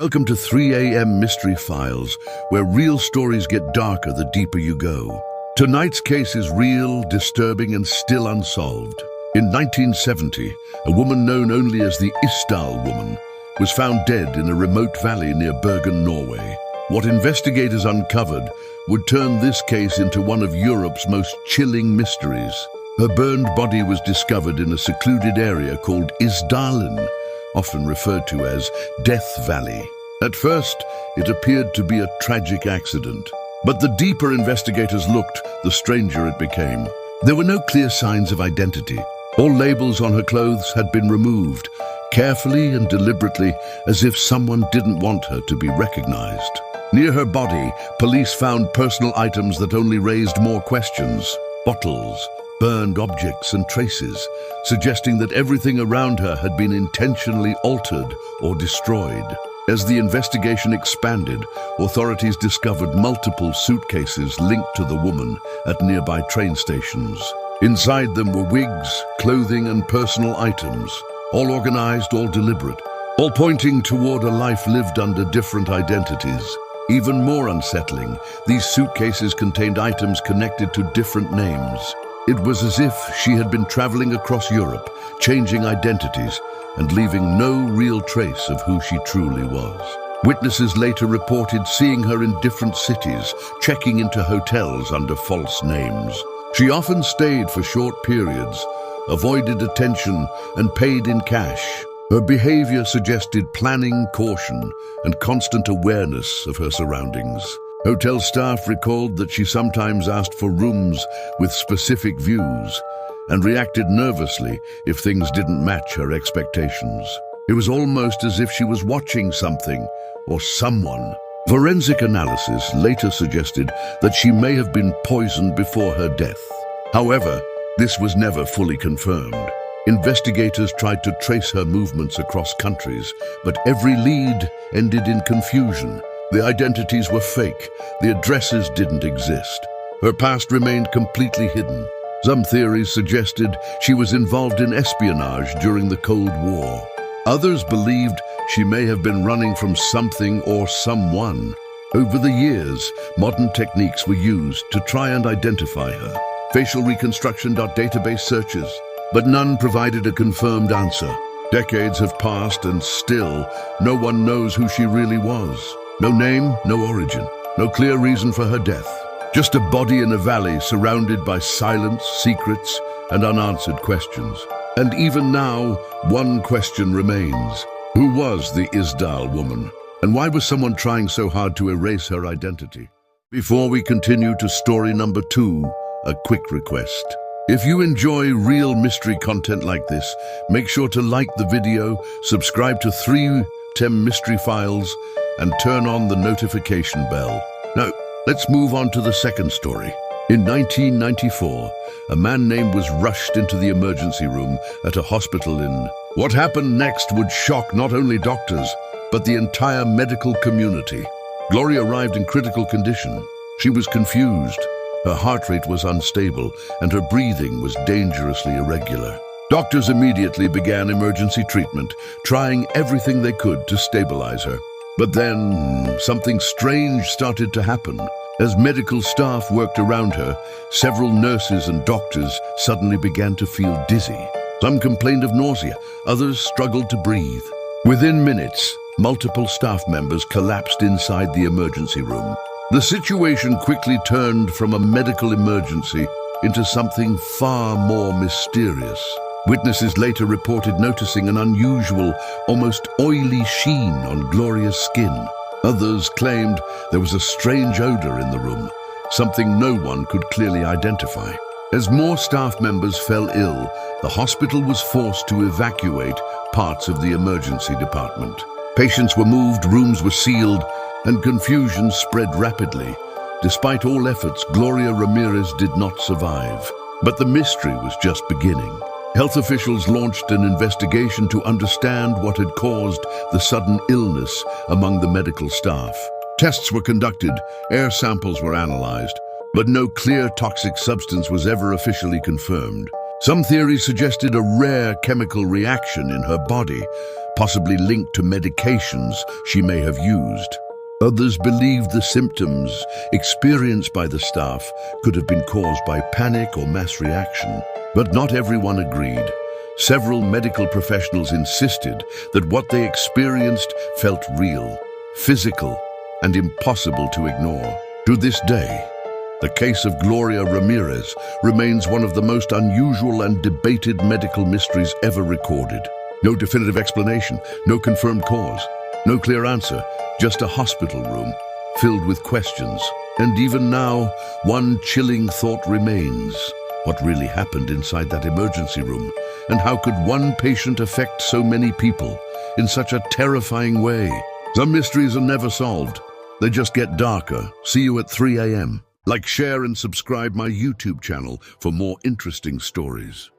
Welcome to 3 a.m. Mystery Files, where real stories get darker the deeper you go. Tonight's case is real, disturbing, and still unsolved. In 1970, a woman known only as the Isdal Woman was found dead in a remote valley near Bergen, Norway. What investigators uncovered would turn this case into one of Europe's most chilling mysteries. Her burned body was discovered in a secluded area called Isdalen, often referred to as Death Valley. At first, it appeared to be a tragic accident. But the deeper investigators looked, the stranger it became. There were no clear signs of identity. All labels on her clothes had been removed, carefully and deliberately, as if someone didn't want her to be recognized. Near her body, police found personal items that only raised more questions. Bottles, burned objects and traces, suggesting that everything around her had been intentionally altered or destroyed. As the investigation expanded, authorities discovered multiple suitcases linked to the woman at nearby train stations. Inside them were wigs, clothing, and personal items, all organized, all deliberate, all pointing toward a life lived under different identities. Even more unsettling, these suitcases contained items connected to different names. It was as if she had been traveling across Europe, changing identities, and leaving no real trace of who she truly was. Witnesses later reported seeing her in different cities, checking into hotels under false names. She often stayed for short periods, avoided attention, and paid in cash. Her behavior suggested planning, caution, and constant awareness of her surroundings. Hotel staff recalled that she sometimes asked for rooms with specific views and reacted nervously if things didn't match her expectations. It was almost as if she was watching something or someone. Forensic analysis later suggested that she may have been poisoned before her death. However, this was never fully confirmed. Investigators tried to trace her movements across countries, but every lead ended in confusion. The identities were fake, the addresses didn't exist. Her past remained completely hidden. Some theories suggested she was involved in espionage during the Cold War. Others believed she may have been running from something or someone. Over the years, modern techniques were used to try and identify her. Facial reconstruction database searches, but none provided a confirmed answer. Decades have passed and still, no one knows who she really was. No name, no origin, no clear reason for her death. Just a body in a valley surrounded by silence, secrets, and unanswered questions. And even now, one question remains. Who was the Isdal Woman? And why was someone trying so hard to erase her identity? Before we continue to story number 2, a quick request. If you enjoy real mystery content like this, make sure to like the video, subscribe to 3 Mystery Files, and turn on the notification bell. Now, let's move on to the second story. In 1994, a man named was rushed into the emergency room at a hospital in. What happened next would shock not only doctors, but the entire medical community. Gloria arrived in critical condition. She was confused. Her heart rate was unstable, and her breathing was dangerously irregular. Doctors immediately began emergency treatment, trying everything they could to stabilize her. But then, something strange started to happen. As medical staff worked around her, several nurses and doctors suddenly began to feel dizzy. Some complained of nausea, others struggled to breathe. Within minutes, multiple staff members collapsed inside the emergency room. The situation quickly turned from a medical emergency into something far more mysterious. Witnesses later reported noticing an unusual, almost oily sheen on Gloria's skin. Others claimed there was a strange odor in the room, something no one could clearly identify. As more staff members fell ill, the hospital was forced to evacuate parts of the emergency department. Patients were moved, rooms were sealed, and confusion spread rapidly. Despite all efforts, Gloria Ramirez did not survive. But the mystery was just beginning. Health officials launched an investigation to understand what had caused the sudden illness among the medical staff. Tests were conducted, air samples were analyzed, but no clear toxic substance was ever officially confirmed. Some theories suggested a rare chemical reaction in her body, possibly linked to medications she may have used. Others believed the symptoms experienced by the staff could have been caused by panic or mass reaction, but not everyone agreed. Several medical professionals insisted that what they experienced felt real, physical, and impossible to ignore. To this day, the case of Gloria Ramirez remains one of the most unusual and debated medical mysteries ever recorded. No definitive explanation, no confirmed cause, no clear answer, just a hospital room filled with questions. And even now, one chilling thought remains. What really happened inside that emergency room? And how could one patient affect so many people in such a terrifying way? Some mysteries are never solved. They just get darker. See you at 3 a.m. Like, share, and subscribe my YouTube channel for more interesting stories.